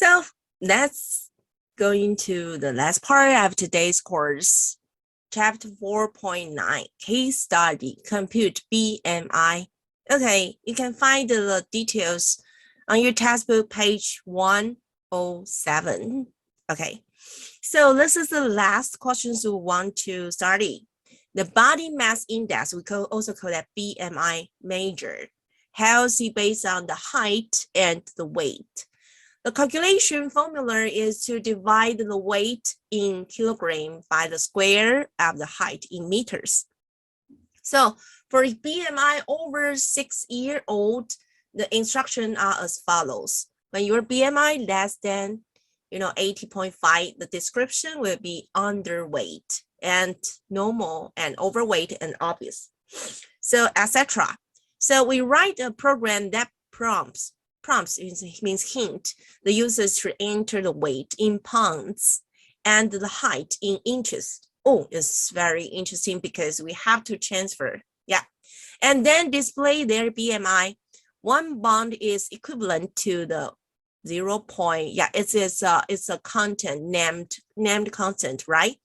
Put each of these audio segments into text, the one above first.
So let's go into the last part of today's course. Chapter 4.9, Case Study, Compute BMI. Okay, you can find the details on your textbook, page 107. Okay, so this is the last questions we want to study. The body mass index, we also call that BMI measure, healthy based on the height and the weight. The calculation formula is to divide the weight in kilogram by the square of the height in meters. So for BMI over 6-year-old, the instructions are as follows. When your BMI less than 80.5, the description will be underweight and normal and overweight and obese. So etc. So we write a program that prompts means hint the users to enter the weight in pounds and the height in inches. Oh, it's very interesting because we have to transfer. Yeah. And then display their BMI. One bond is equivalent to the 0. Yeah, it's a constant named constant, right?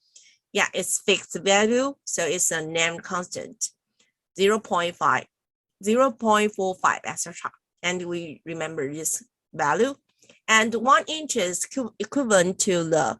Yeah, it's fixed value, so it's a named constant. 0.5, 0.45, etc. And we remember this value. And 1 inch is equivalent to the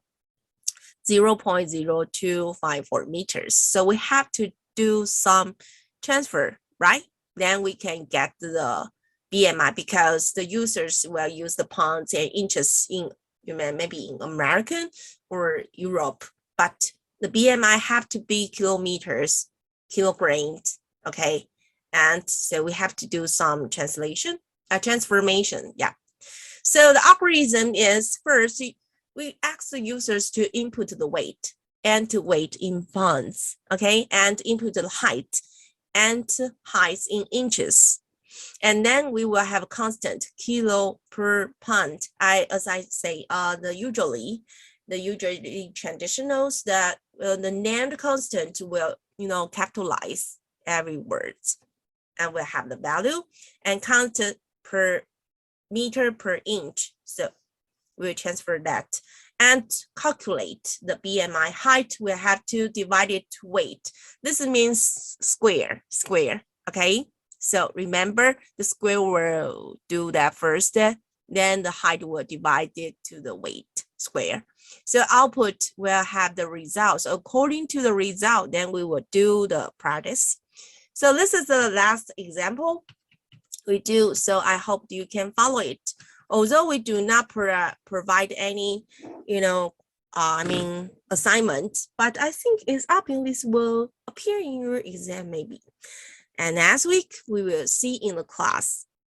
0.0254 meters. So we have to do some transfer, right? Then we can get the BMI because the users will use the pounds and inches in maybe in American or Europe, but the BMI have to be kilometers, kilograms, okay? And so we have to do some transformation, yeah. So the algorithm is first, we ask the users to input the weight and to weight in pounds, okay? And input the height and height in inches. And then we will have a constant kilo per pound. As I say, the usually traditionals that the named constant will, capitalize every word. And we'll have the value and constant per meter per inch. So we'll transfer that and calculate the BMI height. We'll have to divide it to weight. This means square, okay? So remember, the square will do that first, then the height will divide it to the weight square. So output will have the results. According to the result, then we will do the practice. So this is the last example we do. So I hope you can follow it. Although we do not provide any, assignment, but I think it's obvious this will appear in your exam maybe. And next week, we will see in the class.